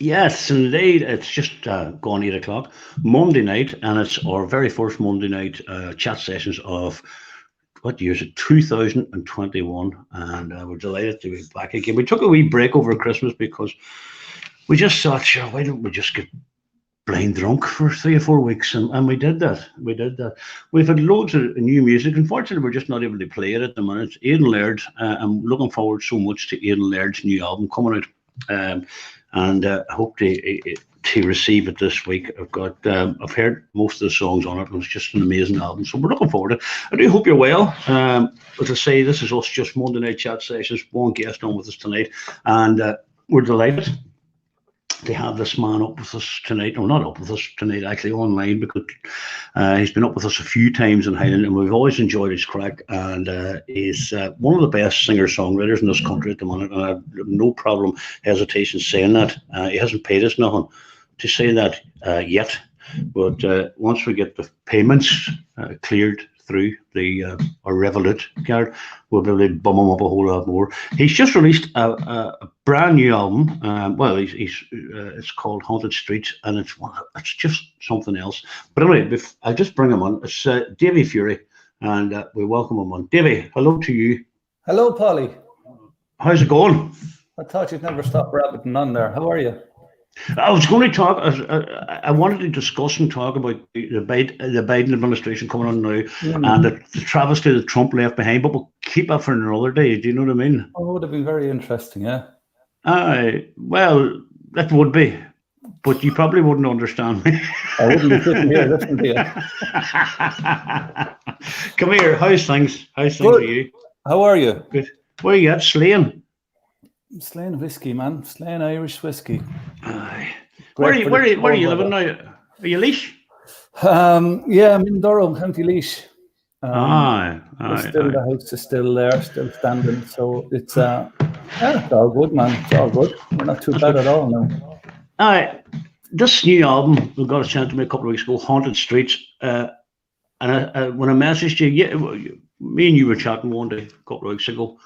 Yes, indeed. It's just gone 8 o'clock Monday night, and it's our very first Monday night chat sessions of what year is it? 2021, and we're delighted to be back again. We took a wee break over Christmas because we just thought, sure, why don't we just get blind drunk for 3 or 4 weeks, and we did that. We did that. We've had loads of new music. Unfortunately, we're just not able to play it at the minute. Aidan Laird, I'm looking forward so much to Aidan Laird's new album coming out, and I hope to receive it this week. I've heard most of the songs on it, and it's just an amazing album. So we're looking forward to it. I do hope you're well. As I say, this is us just Monday night chat sessions. One guest on with us tonight, and we're delighted to have this man up with us tonight, or not up with us tonight, actually online, because he's been up with us a few times in Highland, and we've always enjoyed his crack. And he's one of the best singer-songwriters in this country at the moment, and I have no problem, hesitation saying that. He hasn't paid us nothing to say that yet, but once we get the payments cleared through the our Revolut card, we'll be able to bum him up a whole lot more. He's just released a brand new album. It's called Haunted Streets, and it's just something else. But anyway, I'll just bring him on. It's Davy Fury, and we welcome him on. Davy, hello to you. Hello, Polly. How's it going? I thought you'd never stop rabbiting on there. How are you? I was going to talk. I wanted to discuss and talk about the Biden administration coming on now, and the travesty that Trump left behind. But we'll keep that for another day. Do you know what I mean? Oh, it would have been very interesting, yeah. Well, that would be, but you probably wouldn't understand me. I wouldn't be sitting here listening to you. Come here. How's things? How's things with you? How are you? Good. Where are you at, Slane? Slane whiskey, man. Slane Irish whiskey. Where are you living now? Are you Laois? Yeah, I'm in Durham, County Laois. The house is still there, still standing. So it's it's all good, man. It's all good. We're not too bad at all now. This new album we got sent to me a couple of weeks ago, Haunted Streets. And when I messaged you, me and you were chatting one day a couple of weeks ago.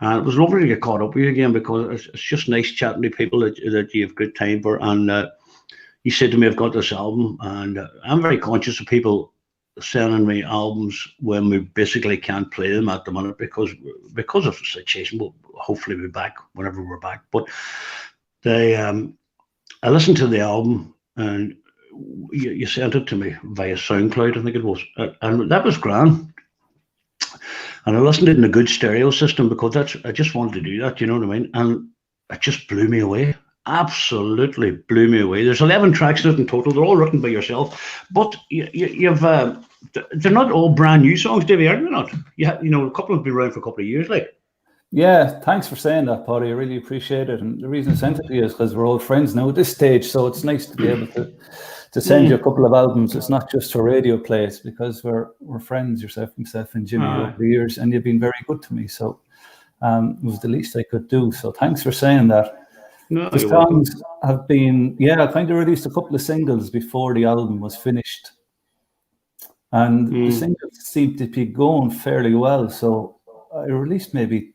And it was lovely to get caught up with you again, because it's just nice chatting to people that you have good time for. And you said to me, I've got this album, and I'm very conscious of people sending me albums when we basically can't play them at the minute because of the situation. We'll hopefully be back whenever we're back. But I listened to the album, and you sent it to me via SoundCloud, I think it was, and that was grand. And I listened to it in a good stereo system because I just wanted to do that, you know what I mean? And it just blew me away. Absolutely blew me away. There's 11 tracks in it in total. They're all written by yourself. But you've they're not all brand new songs, Davey, are they not? A couple have been around for a couple of years, like. Yeah, thanks for saying that, Paddy. I really appreciate it. And the reason I sent it to you is because we're old friends now at this stage. So it's nice to be able to send you a couple of albums. It's not just for radio plays, because we're friends, myself and Jimmy over the years, and you've been very good to me. So it was the least I could do. So thanks for saying that. No, the songs have been, I kind of released a couple of singles before the album was finished. And the singles seemed to be going fairly well. So I released maybe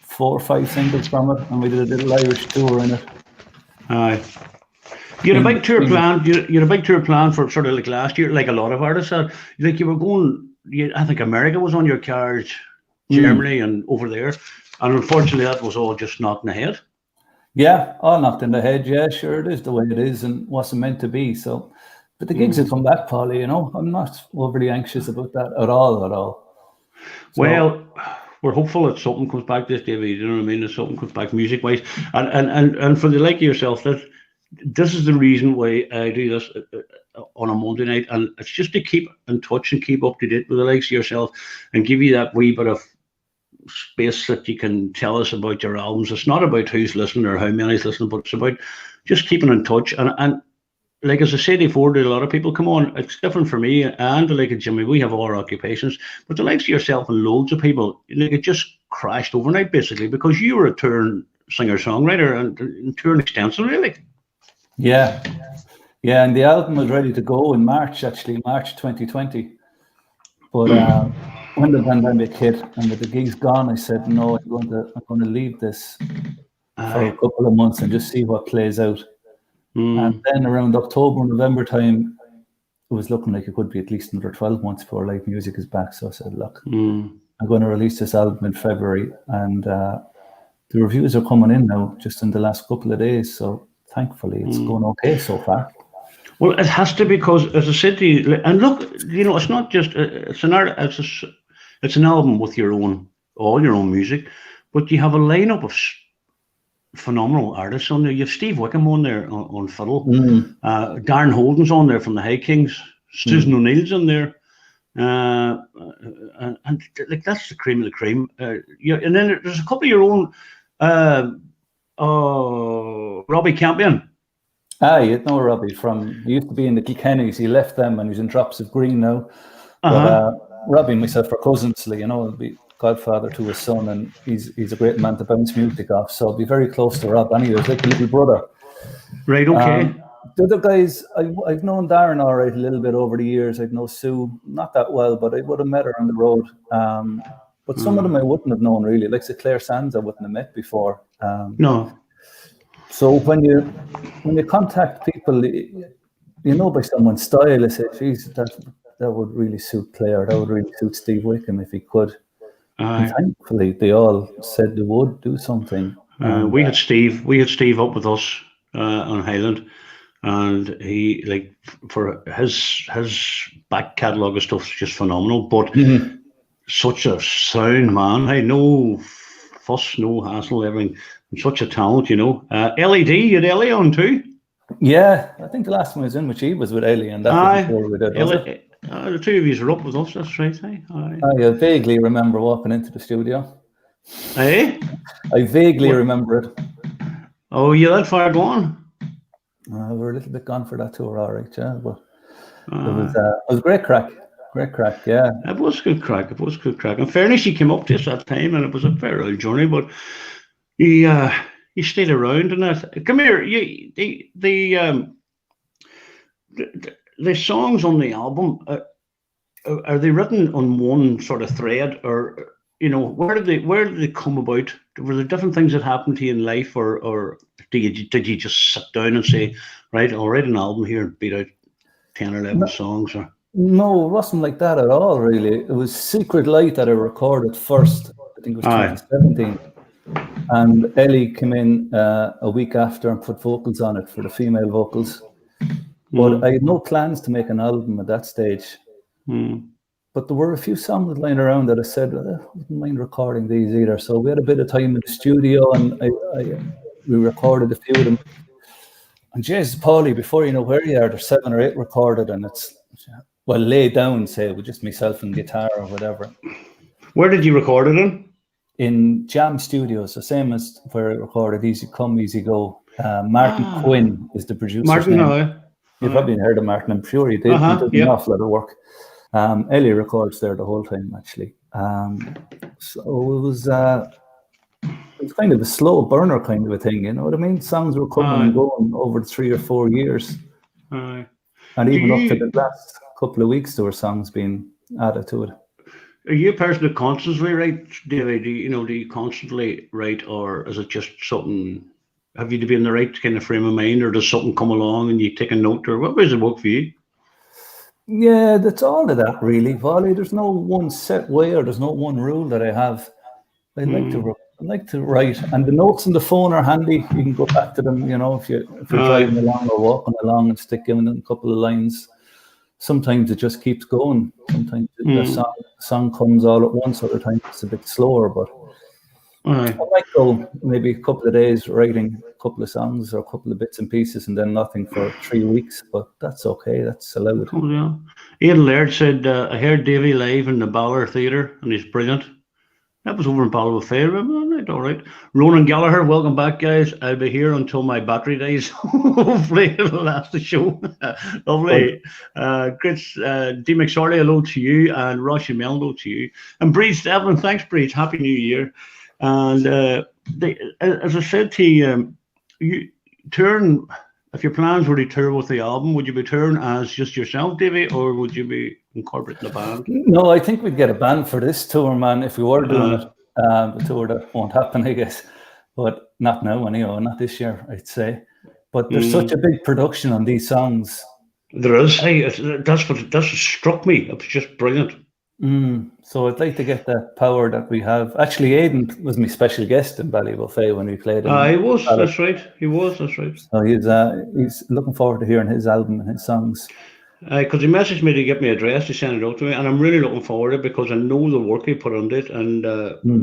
4 or 5 singles from it, and we did a little Irish tour in it. Aye. You had a big tour planned. You had a big tour planned for sort of like last year, like a lot of artists had. Like you were going. I think America was on your cards, Germany, and over there. And unfortunately, that was all just knocked in the head. Yeah, all knocked in the head. Yeah, sure, it is the way it is, and wasn't meant to be. So, but the gigs will come back, Polly. I'm not overly anxious about that at all. So, well, we're hopeful that something comes back this day. You know what I mean? That something comes back music-wise, and for the like of yourself, that. This is the reason why I do this on a Monday night, and it's just to keep in touch and keep up to date with the likes of yourself and give you that wee bit of space that you can tell us about your albums. It's not about who's listening or how many's listening, but it's about just keeping in touch. And like as I said before, a lot of people come on. It's different for me and the like of Jimmy. We have all our occupations, but the likes of yourself and loads of people, like it just crashed overnight basically because you were a touring singer-songwriter and touring extensively, like. Yeah, and the album was ready to go in March 2020. But when the pandemic hit and with the gigs gone, I said, no, I'm going to leave this for a couple of months and just see what plays out. And then around October, November time, it was looking like it could be at least another 12 months before live music is back. So I said, look, I'm going to release this album in February, and the reviews are coming in now just in the last couple of days. So thankfully, it's going okay so far. Well, it has to, because as I said to you, and look, it's not just it's an album with all your own music, but you have a lineup of phenomenal artists on there. You have Steve Wickham on there on fiddle, Darren Holden's on there from the High Kings, Susan O'Neill's on there, and like that's the cream of the cream. And then there's a couple of your own. Robbie Campion. You know Robbie he used to be in the Kilkennys. He left them and he's in Drops of Green now. But Robbie and myself are cousins, he'll be godfather to his son, and he's a great man to bounce music off. So I'll be very close to Rob anyway. He's like a little brother. Right, okay. The other guys, I've known Darren all right a little bit over the years. I'd know Sue not that well, but I would have met her on the road. But some of them I wouldn't have known really. Like Claire Sands I wouldn't have met before. No. So when you contact people, by someone's style, I say, geez, that would really suit Claire. That would really suit Steve Wickham if he could. And thankfully, they all said they would do something. We had Steve up with us on Highland, and he, like, for his back catalogue of stuff is just phenomenal. But such a sound man. Hey, no fuss, no hassle, everything. Such a talent, LED, you had Ellie on too? Yeah, I think the last time I was in with you was with Ellie, and that was before we did, was it? The two of you are up with us, that's right. I vaguely remember walking into the studio. Eh? I vaguely remember it. Oh, you that far gone? We're a little bit gone for that tour, all right, yeah. But it was great crack. Great crack, yeah. It was good crack. In fairness, he came up to us that time, and it was a fair old journey, but he stayed around and that. Come here, the songs on the album, are they written on one sort of thread, or where did they come about? Were there different things that happened to you in life, or did you just sit down and say, right, I'll write an album here and beat out 10 or 11 songs? Or no, it wasn't like that at all, really. It was Secret Light that I recorded first. I think it was 2017. And Ellie came in a week after and put vocals on it for the female vocals. But I had no plans to make an album at that stage. But there were a few songs lying around that I said, I wouldn't mind recording these either. So we had a bit of time in the studio, and we recorded a few of them. And Jesus, Paulie, before you know where you are, there's 7 or 8 recorded, and it's, laid down, say, with just myself and guitar or whatever. Where did you record it in? In Jam Studios, the same as where I recorded Easy Come, Easy Go. Martin Quinn is the producer. Martin, You've probably heard of Martin, I'm sure you did. He does an awful lot of work. Ellie records there the whole time, actually. So it was kind of a slow burner kind of a thing, you know what I mean? Songs were coming and going over 3 or 4 years. And even up to the last couple of weeks, there were songs being added to it. Are you a person that constantly writes, David? Do you constantly write, or is it just something? Have you to be in the right kind of frame of mind, or does something come along and you take a note, or what does it work for you? Yeah, that's all of that, really, Wally. There's no one set way, or there's no one rule that I have. I like to write, and the notes on the phone are handy. You can go back to them, if you're driving along or walking along, and stick in a couple of lines. Sometimes it just keeps going. Sometimes the song comes all at once. Other times it's a bit slower, but I might go maybe a couple of days writing a couple of songs or a couple of bits and pieces, and then nothing for 3 weeks. But that's okay. That's allowed. Oh yeah. Ian Laird said, "I heard Davy live in the Ballard Theatre, and he's brilliant." That was over in Ballywafay, all right. Ronan Gallagher, welcome back, guys. I'll be here until my battery dies. Hopefully it'll last the show. Lovely. Chris, D. McSorley, hello to you, and Roshi Meldo to you. And Breeze Devlin, thanks, Breeze. Happy New Year. And as I said to you, if your plans were to tour with the album, would you be touring as just yourself, Davey, or would you be incorporating a band? No, I think we'd get a band for this tour, man, if we were doing it. The tour that won't happen, I guess. But not now, anyway, not this year, I'd say. But there's such a big production on these songs. There is. Hey, that's what struck me. It was just brilliant. So I'd like to get that power that we have. Actually, Aidan was my special guest in Ballybuffet when we played. He was. That's right. He was. That's right. So he's looking forward to hearing his album and his songs. Because he messaged me to get me address to send it out to me, and I'm really looking forward to it because I know the work he put on it, and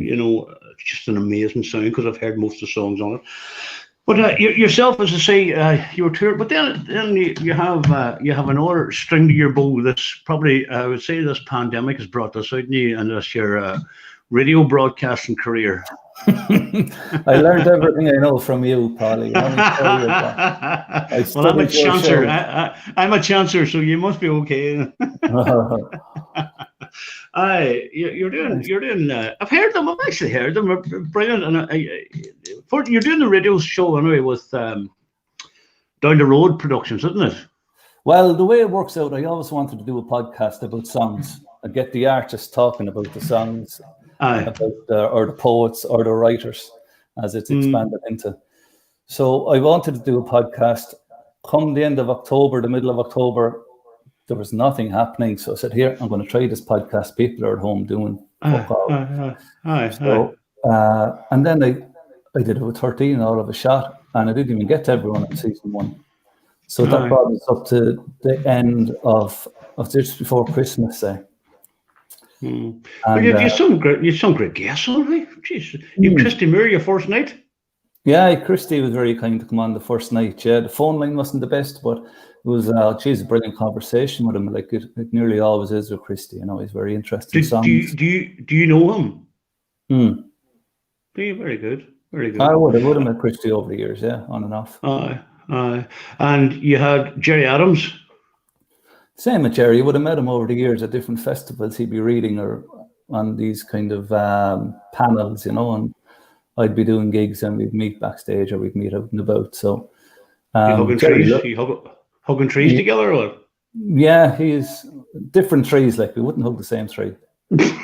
you know, it's just an amazing sound because I've heard most of the songs on it. But yourself, as I say, you were toured, but then you have another string to your bow. This probably, I would say, this pandemic has brought this out in you, and that's your radio broadcasting career. I learned everything I know from you, Polly. Well, I'm a chancer. I'm a chancer, so you must be okay. You're doing. I've heard them. I've actually heard them. They're brilliant. And you're doing the radio show anyway with Down the Road Productions, isn't it? Well, the way it works out, I always wanted to do a podcast about songs and get the artists talking about the songs. About or the poets or the writers, as it's expanded into. So I wanted to do a podcast. Come the end of October, the middle of October, there was nothing happening. So I said, here, I'm going to try this podcast. People are at home doing so, and then I did it with 13 all of a shot, and I didn't even get to everyone in season 1. So that brought us up to the end of just before Christmas, say. And, you some great guests, already. Jeez, you Christy Moore your first night. Yeah, Christy was very kind to come on the first night. Yeah, the phone line wasn't the best, but it was a brilliant conversation with him. Like it nearly always is with Christy. You know, he's very interesting. Do you know him? Do you? Very good. Very good. I would have met Christy over the years. Yeah, on and off. And you had Jerry Adams. Same with Jerry. You would have met him over the years at different festivals. He'd be reading or on these kind of panels, you know, and I'd be doing gigs and we'd meet backstage or we'd meet out and about. So, hugging trees together, or? Yeah, he's different trees. Like we wouldn't hug the same tree. You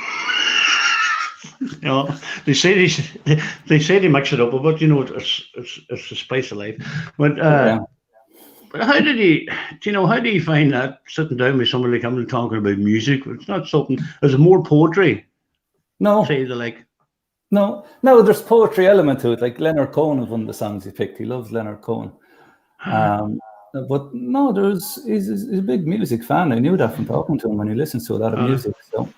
know, they say they mix it up a bit. You know, it's the spice of life. But how did you find that sitting down with somebody coming and talking about music? It's not something. Is it more poetry? No. Say the like. No. There's poetry element to it. Like Leonard Cohen is one of the songs he picked. He loves Leonard Cohen. But no, he's a big music fan. I knew that from talking to him when he listens to a lot of music. So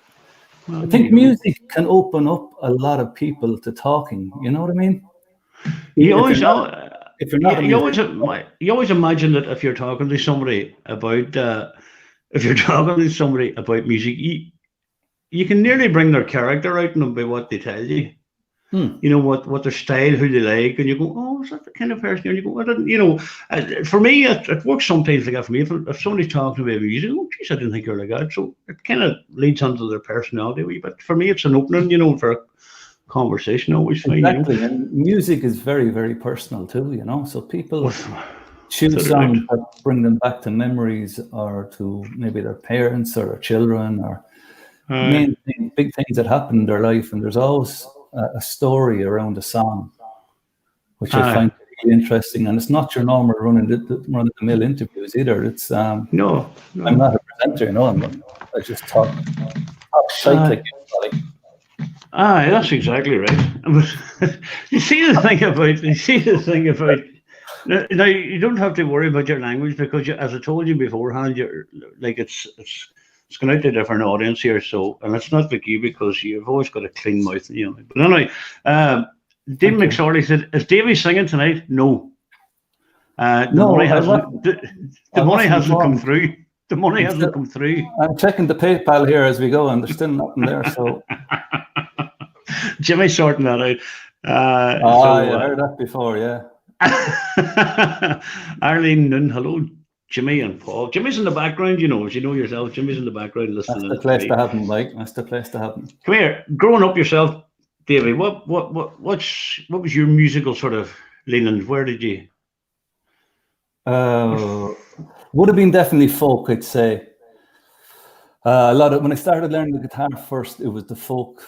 I think music can open up a lot of people to talking. You know what I mean? You always imagine that if you're talking to somebody about music, you can nearly bring their character out in them by what they tell you. You know what their style, who they like, and you go, oh, is that the kind of person? And you go, I didn't, you know. For me, it works sometimes like that. For me, if somebody's talking about music, oh, geez, I didn't think you're like that. So it kind of leads onto their personality a wee bit. For me, it's an opening, you know, for a conversation. I always find, exactly. You know? And music is very, very personal too, you know. So people choose songs that bring them back to memories or to maybe their parents or their children or big things that happen in their life. And there's always a story around a song, which I find really interesting. And it's not your normal run-of-the-mill interviews either. It's no. I'm not a presenter, you know. I just talk shite like you. That's exactly right. You see the thing about. Now you don't have to worry about your language because, as I told you beforehand, you're like it's going out to a different audience here. So, and it's not like you because you've always got a clean mouth, you know. But anyway, Dave McSorley said, "Is Davey singing tonight?" No. The money hasn't come through. The money hasn't come through. I'm checking the PayPal here as we go, and there's still nothing there. So. Jimmy's sorting that out. I heard that before, yeah. Arlene Noon, hello, Jimmy and Paul. Jimmy's in the background, you know, as you know yourself. Jimmy's in the background listening. That's the place to have him, Mike. That's the place to have him. Come here, growing up yourself, Davey. What was your musical sort of leanings? Where did you? Would have been definitely folk, I'd say. A lot of when I started learning the guitar first, it was the folk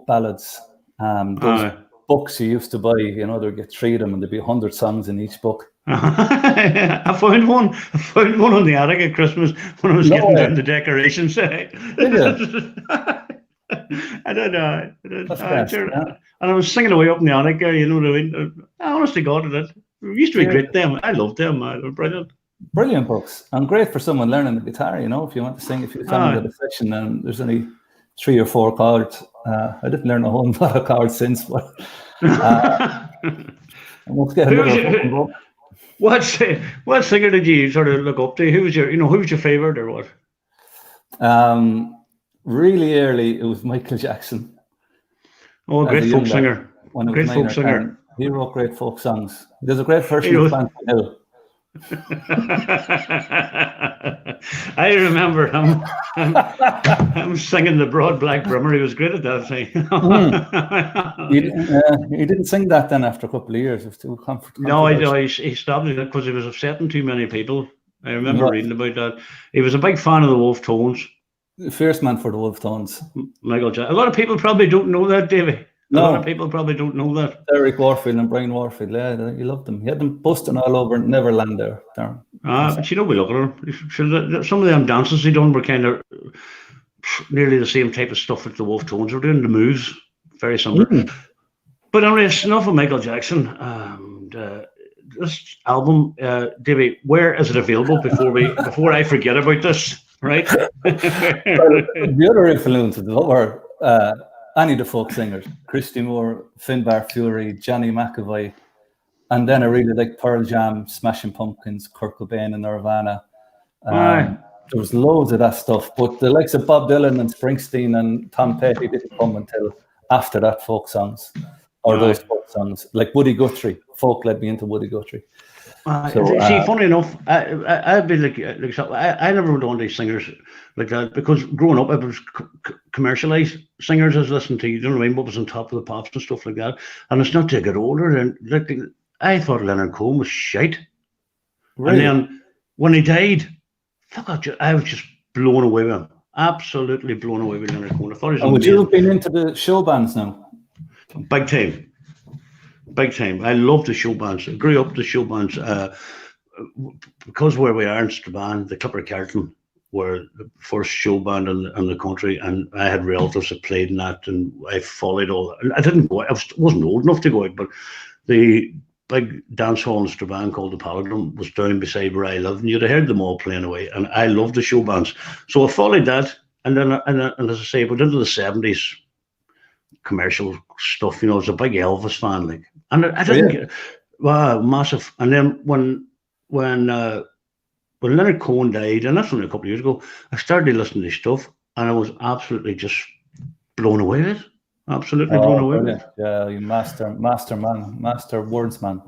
ballads. Those books you used to buy, you know, there'd get 3 of them and there'd be 100 songs in each book. I found one. I found one on the attic at Christmas when I was No getting way. down the decorations. Did you? I don't know. That's gas. Sure. Yeah. And I was singing away up in the attic there, you know what I mean? Honest to God, it did. We used to be great them. I loved them. They were brilliant. Brilliant books, and great for someone learning the guitar. You know, if you want to sing, if you come into the section and there's only 3 or 4 chords. I didn't learn a whole lot of chords since, but let's get another book. What singer did you sort of look up to? Who was your favorite or what? Really early, it was Michael Jackson. Oh, great folk singer. Great folk singer. He wrote great folk songs. There's a great version of Fancy Hill. I remember him singing the Broad Black Brimmer. He was great at that thing. He didn't sing that then after a couple of years. It was too comfortable. No, he stopped it because he was upsetting too many people. I remember reading about that. He was a big fan of the Wolf Tones. Fierce man for the Wolf Tones. Michael Jackson. A lot of people probably don't know that, Davey. A lot of people probably don't know that. Eric Warfield and Brian Warfield, yeah, he loved them. He had them busting all over Neverland there. But we look at her. Some of them dances he done were kind of nearly the same type of stuff that the Wolf Tones were doing. The moves, very similar. But anyway, it's enough of Michael Jackson. This album, Davey, where is it available before I forget about this? Right. The other influences were any of the folk singers: Christy Moore, Finbar Fury, Johnny McAvoy, and then I really like Pearl Jam, Smashing Pumpkins, Kurt Cobain, and Nirvana. There was loads of that stuff, but the likes of Bob Dylan and Springsteen and Tom Petty didn't come until after that. Folk songs, or those folk songs, like Woody Guthrie. Folk led me into Woody Guthrie. Funny enough, I'd be like I never went on to singers like that because growing up, it was commercialized singers I was listening to. You know what I mean? What was on Top of the Pops and stuff like that. And it's not till I get older, and I thought Leonard Cohen was shite. Really? And then when he died, I was just blown away with him. Absolutely blown away with Leonard Cohen. I thought he was amazing. Would you have been into the show bands now? Big time. Big time. I love the show bands. I grew up the show bands because where we are in Strabane, the Clipper Carlton were the first show band in the country, and I had relatives that played in that, and I followed all that. I didn't go out. I wasn't old enough to go out, but the big dance hall in Strabane called the Paladin was down beside where I lived, and you'd have heard them all playing away, and I loved the show bands. So I followed that, and then and as I say, but into the 70s commercial stuff, I was a big Elvis fan, like. And I didn't get massive. And then when Leonard Cohen died, and that's only a couple of years ago, I started listening to his stuff, and I was absolutely just blown away with it. Absolutely blown away with it. Yeah, you master wordsman.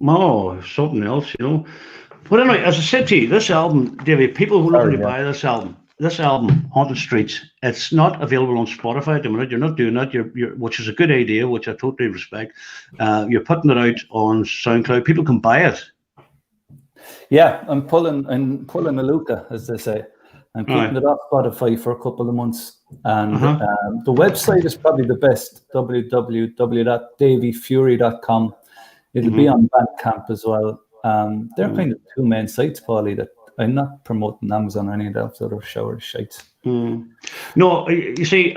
Oh, something else, But anyway, as I said to you, this album, Davey, people who are looking to buy this album, Haunted Streets, it's not available on Spotify at the minute. You're not doing that, which is a good idea, which I totally respect. You're putting it out on SoundCloud. People can buy it. Yeah, I'm pulling a Luca, as they say. I'm keeping it off Spotify for a couple of months. And the website is probably the best, www.davyfury.com. It'll be on Bandcamp as well. They're kind of two main sites, Paulie, that I'm not promoting Amazon or any of those other shower sites. No, you see,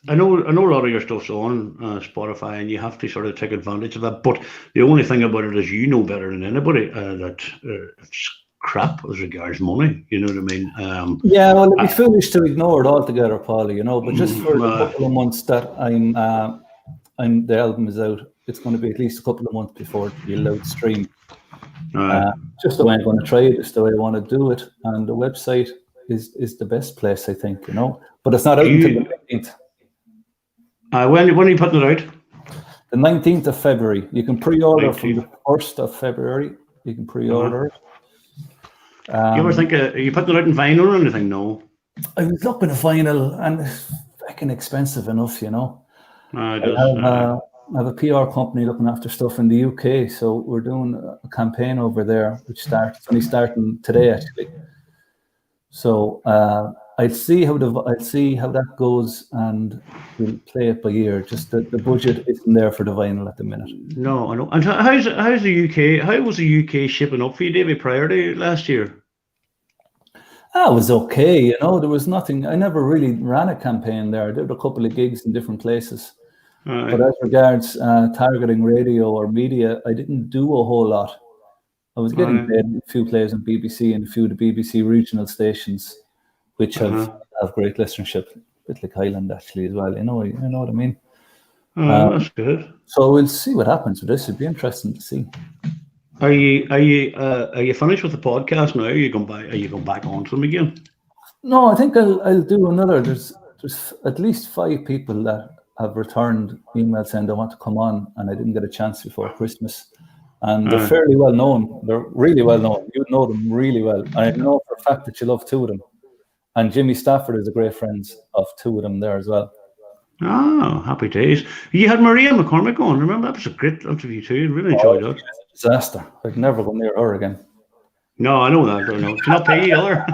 I know a lot of your stuff's on Spotify, and you have to sort of take advantage of that. But the only thing about it is, you know better than anybody that it's crap as regards money. You know what I mean? Yeah, well, it'd be foolish to ignore it altogether, Paulie. But just for the couple of months that the album is out, it's going to be at least a couple of months before it'll be allowed to stream. Just the way I'm going to try it, just the way I want to do it, and the website is the best place, I think, But it's not out until the 19th. When are you putting it out? The 19th of February. You can pre-order from the 1st of February. You can pre-order it. You ever think, are you putting it out in vinyl or anything? No. I was looking at vinyl, and it's fucking expensive enough, It does. I have a PR company looking after stuff in the UK, so we're doing a campaign over there, which it's only starting today, actually. So I'll see how that goes, and we'll play it by ear. Just the budget isn't there for the vinyl at the minute. No, I know. And how's the UK? How was the UK shipping up for you, Davy, prior to last year? It was okay, there was nothing. I never really ran a campaign there. I did a couple of gigs in different places. But as regards targeting radio or media, I didn't do a whole lot. I was getting paid a few plays on BBC and a few of the BBC regional stations, which have great listenership, a bit like Highland actually as well. You know what I mean? That's good. So we'll see what happens with this. It'd be interesting to see. Are you finished with the podcast now? Are you going back onto them again? No, I think I'll do another. There's at least 5 people that have returned emails saying they want to come on, and I didn't get a chance before Christmas. And they're fairly well known. They're really well known. You know them really well. I know for a fact that you love 2 of them. And Jimmy Stafford is a great friend of 2 of them there as well. Oh, happy days. You had Maria McCormick on. Remember, that was a great interview too. Really enjoyed that. Disaster. I'd never go near her again. No, I know that. I know. She's not paying either.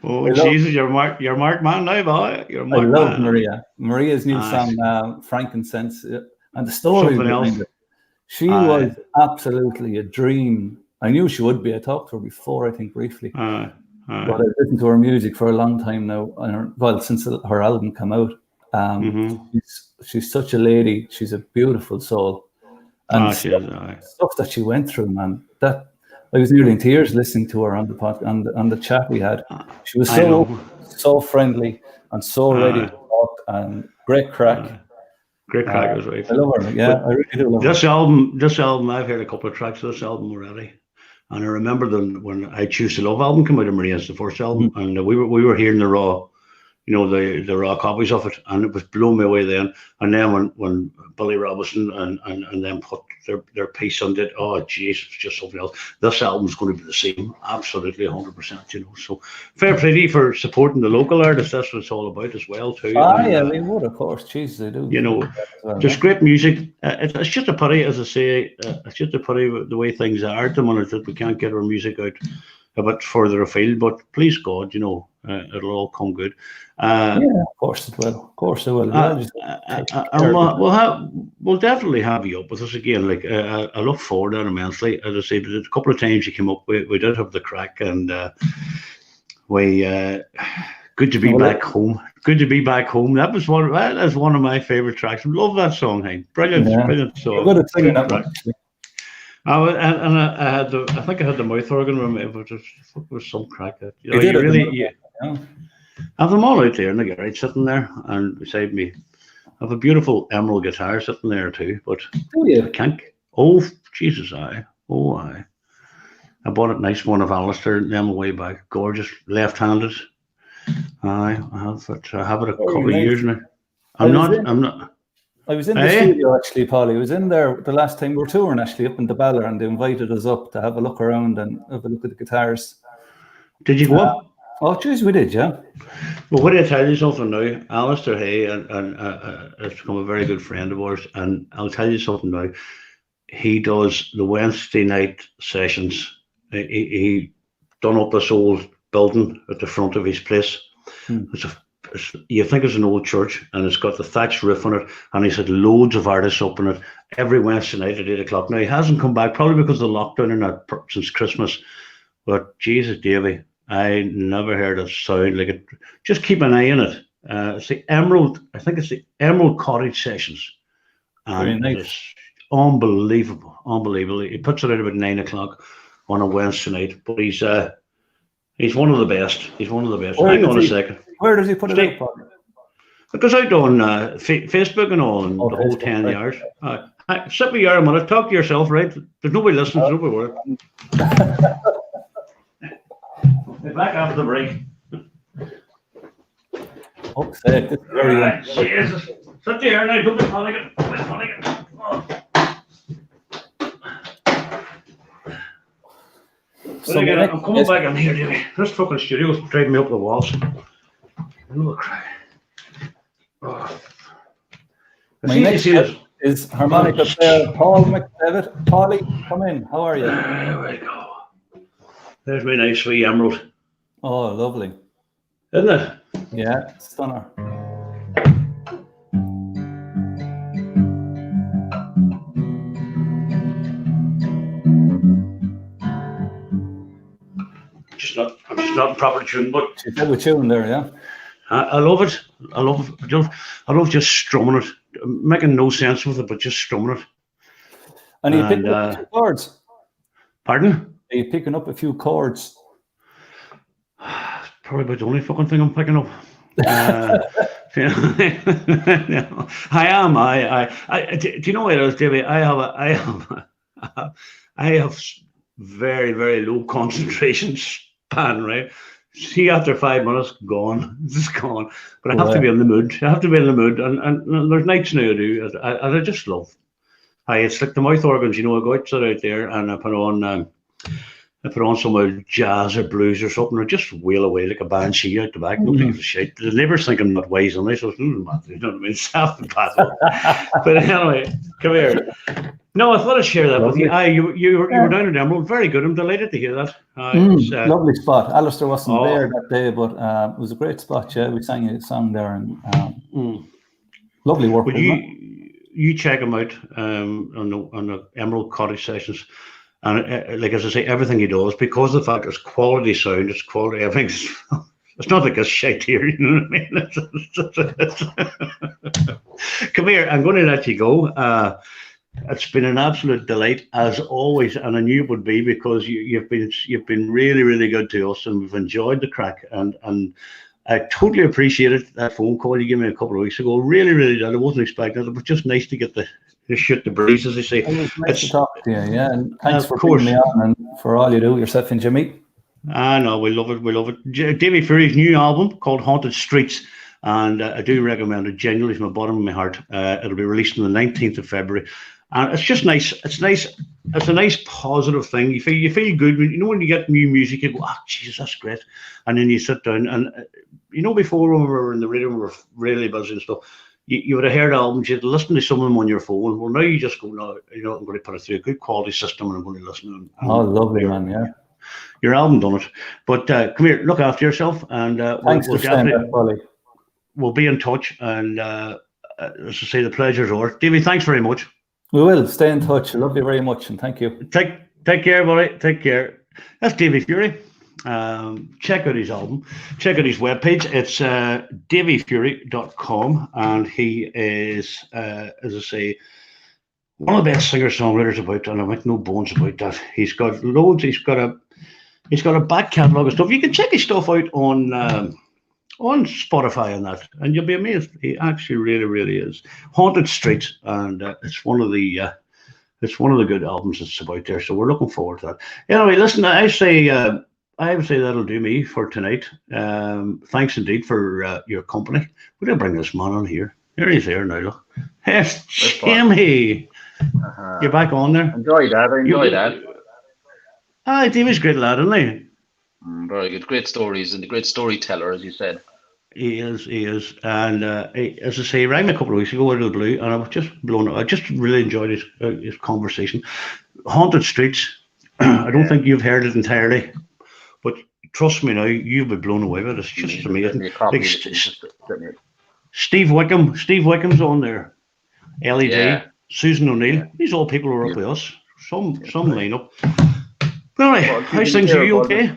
Oh, Jesus, you're Mark man now, boy. You're Mark man. I love Maria. Maria's new song, Frankincense, and the story behind it. She was absolutely a dream. I knew she would be. I talked to her before, I think, briefly. But I've listened to her music for a long time now. Since her album came out. She's such a lady. She's a beautiful soul. And stuff that she went through, man. That I was nearly in tears listening to her on the podcast, on the chat we had. She was so friendly and so ready to talk, and great crack. Great crack is right. I love her. Yeah, I really do love her. This album, I've heard a couple of tracks of this album already, and I remember when I Choose to Love album came out of Maria's, the first album, and we were hearing the raw. The raw copies of it, and it was blowing me away then. And then when Billy Robinson and them put their piece on it, oh jeez, it's just something else. This album's going to be the same, absolutely 100%. So fair play to you for supporting the local artists. That's what it's all about as well too. Yeah, we would, of course. Jesus, they do. Just great music. It's just a pity, as I say, it's just a pity the way things are at the minute that we can't get our music out a bit further afield. But please God, it'll all come good. Of course it will. Of course it will. We'll definitely have you up with us again. Like I look forward to it immensely. As I say, a couple of times you came up, we did have the crack, and good to be back home. Good to be back home. That is one of my favorite tracks. I love that song. Hey, brilliant song. You're good at singing that one. I think I had the mouth organ with me, but it was some crack. I have them all out there in the garage sitting there, and beside me, I have a beautiful emerald guitar sitting there too. But I can't. Oh Jesus, I bought a nice one of Alistair them way back. Gorgeous, left-handed. I have it. I have it a couple of years now. I'm not. I was in the studio actually, Polly. I was in there the last time we were touring actually up in the Ballor, and they invited us up to have a look around and have a look at the guitars. Did you go up? Oh, geez, we did, yeah. Well, what do I tell you something now? Alistair Hay has become a very good friend of ours, and I'll tell you something now. He does the Wednesday night sessions. He done up this old building at the front of his place. You think it's an old church, and it's got the thatched roof on it, and he's had loads of artists up in it every Wednesday night at 8 o'clock. Now, he hasn't come back, probably because of the lockdown and that since Christmas, but Jesus, Davy, I never heard it sound like it. Just keep an eye on it. It's the Emerald, I think it's the Emerald Cottage Sessions. And it's unbelievable. He puts it out about 9 o'clock on a Wednesday night, but he's one of the best. He's one of the best. Hang on a second. Where does he put it up? It goes out on Facebook and all, and the whole 10 yards. Sit with you a minute, talk to yourself, right? There's nobody listening, there's nobody working. Back after the break. This is very good. Jesus. Sit here now, don't be panicking. So I'm coming back in here, Davey. This fucking studio's driving me up the walls. Oh, crap. My next guest is harmonica player Paul McDevitt. Paulie, come in. How are you? There we go. There's my nice wee emerald. Oh, lovely. Isn't it? Yeah, stunner. I'm just not in proper tune, but She's a good tune there, yeah. I love it. I love just strumming it, making no sense with it, but just strumming it. And are you picking up a few chords? Pardon? Are you picking up a few chords? Probably about the only fucking thing I'm picking up. I am. Do you know what it is, Davey? I have very, very low concentration span, right? See, after 5 minutes, gone. It's gone. But I have to be in the mood. I have to be in the mood. And there's nights now I do. I just love. It's like the mouth organs, you know, I go out there and I put on some old jazz or blues or something, or just wail away like a banshee out the back. Nobody gives a shit. The neighbours think I'm not wise on this, so you know what I mean? It's half the battle. But anyway, come here. No, I thought I'd share that with you. You were down in Emerald. Very good. I'm delighted to hear that. Lovely spot. Alistair wasn't there that day, but it was a great spot. Yeah, we sang a song there, and lovely work. You check him out on the Emerald Cottage Sessions. And like as I say, everything he does, because of the fact it's quality sound, it's quality everything. It's not like a shite here, you know what I mean? Come here, I'm going to let you go. It's been an absolute delight as always, and I knew it would be because you've been really, really good to us, and we've enjoyed the crack. And I totally appreciated that phone call you gave me a couple of weeks ago. Really, really did. I wasn't expecting it. It was just nice to get the shoot the breeze, as they say. It was nice to talk to you, yeah. And thanks for bringing me on and for all you do, yourself and Jimmy. No, we love it. We love it. Davy Fury's new album called Haunted Streets, and I do recommend it genuinely from the bottom of my heart. It'll be released on the 19th of February. And it's just nice. It's nice. It's a nice positive thing. You feel good when you get new music. You go, Jesus, that's great. And then you sit down and before when we were in the radio, we were really busy and stuff. You would have heard albums, you'd listen to some of them on your phone. Well, now you just go, no, I'm going to put it through a good quality system and I'm going to listen. Lovely, man, yeah. Your album done it. But come here, look after yourself. And thanks for saying that, Polly. We'll be in touch. And as I say, the pleasure's ours. Davey, thanks very much. We will. Stay in touch. I love you very much and thank you. Take care, buddy. Take care. That's Davy Fury. Check out his album, check out his webpage. It's davyfury.com, and he is, as I say, one of the best singer-songwriters about, and I make no bones about that. He's got loads. He's got a back catalogue of stuff. You can check his stuff out on Spotify and that, and you'll be amazed. He actually really, really is. Haunted Streets, and it's one of the good albums that's about there. So we're looking forward to that. Anyway, listen, I would say that'll do me for tonight. Thanks indeed for your company. We're going to bring this man on here. Here he's here now, look. Hey, Jimmy. You're back on there. Enjoy that. Davy's a great lad, isn't he? Very good. Great stories and a great storyteller, as you said. He is. And as I say, he rang me a couple of weeks ago out of the blue, and I was just blown away. I just really enjoyed his conversation. Haunted Streets. I don't think you've heard it entirely. But trust me now, you'll be blown away with it. It's just amazing. Like Steve Wickham's on there. LED, yeah. Susan O'Neill. These all people who are up with us. Some line up. Anyway, how's things? Are you okay?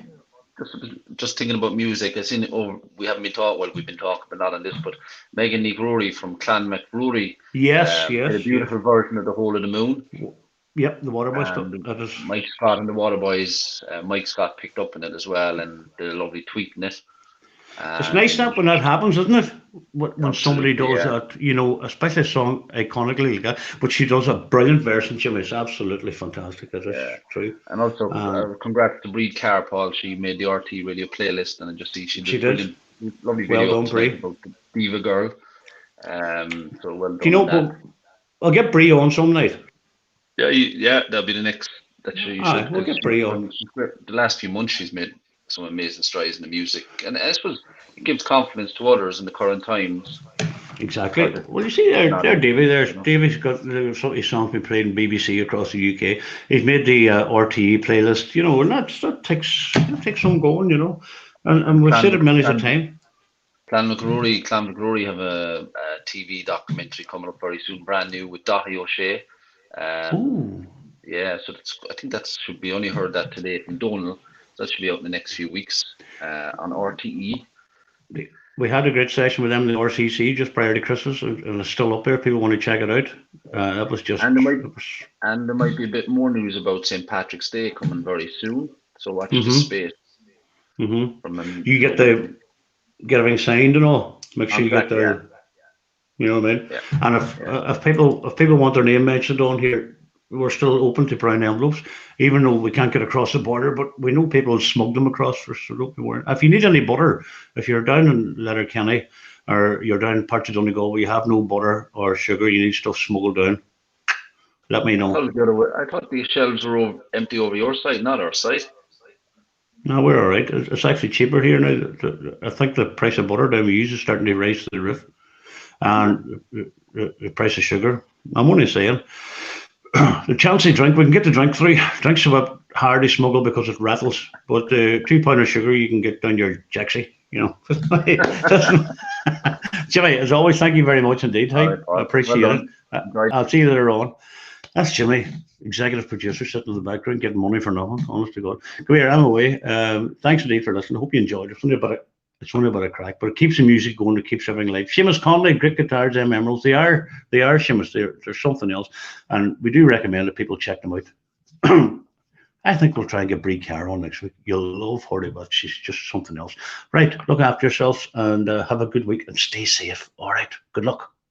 Just thinking about music. I seen we haven't been talking. Well, we've been talking, but not on this. But Megan McRory from Clan McRory. Yes. Did a beautiful version of The Hole in the Moon. Yep, the Waterboys stuff. That is Mike Scott and the Waterboys. Mike Scott picked up in it as well and did a lovely tweet in it. It's nice that when that happens, isn't it? When somebody does that, especially a song iconically like that. But she does a brilliant version, Jimmy. It's absolutely fantastic. That is true. And also, congrats to Breed Carr, Paul. She made the RT radio playlist, and I just see she did. Lovely video. Well done, Bree. About the Diva Girl. So well done. Do you know? I'll get Bree on some night. Yeah, that'll be the next. We'll get Bree on. The last few months, she's made some amazing strides in the music, and I suppose it gives confidence to others in the current times Exactly. Well, you see there, Davy. There's You know. Davy's got some of his songs been played in BBC across the UK. He's made the RTE playlist, you know, and that takes some going, you know. And we've said it many a time. Clan McGrory have a TV documentary coming up very soon, brand new with Daithí O'Shea. Ooh. Yeah, so I think that should be only heard that today from Donal. So that should be out in the next few weeks on RTE. We had a great session with them in the RCC just prior to Christmas, and it's still up there. People want to check it out. That was just. And there might be a bit more news about St. Patrick's Day coming very soon. So watch the space. Mm-hmm. You get everything signed and all. Make sure you get their. You know what I mean? Yeah. And if people want their name mentioned on here, we're still open to brown envelopes, even though we can't get across the border. But we know people smuggle them across for so don't be worried. If you need any butter, if you're down in Letterkenny or you're down in parts of Donegal where you have no butter or sugar, you need stuff smuggled down, let me know. I thought the shelves were empty over your side, not our side. No, we're all right. It's actually cheaper here now. I think the price of butter down we use is starting to rise to the roof, and the price of sugar. I'm only saying. The Chelsea drink, we can get the drink free. Drink's a bit hard to smuggle because it rattles, but the £2 of sugar you can get down your jacksie, you know. Jimmy, as always, thank you very much indeed. Hey, I appreciate it. I'll see you later on. That's Jimmy, executive producer, sitting in the background getting money for nothing. Honest to God. Come here, I'm away. Thanks indeed for listening. I hope you enjoyed it. It's only about a crack, but it keeps the music going. It keeps everything live. Seamus Conley, great guitars, M Emeralds. They are Seamus. They're something else, and we do recommend that people check them out. I think we'll try and get Brie Carr on next week. You'll love her, but she's just something else. Right, look after yourselves and have a good week and stay safe. All right, good luck.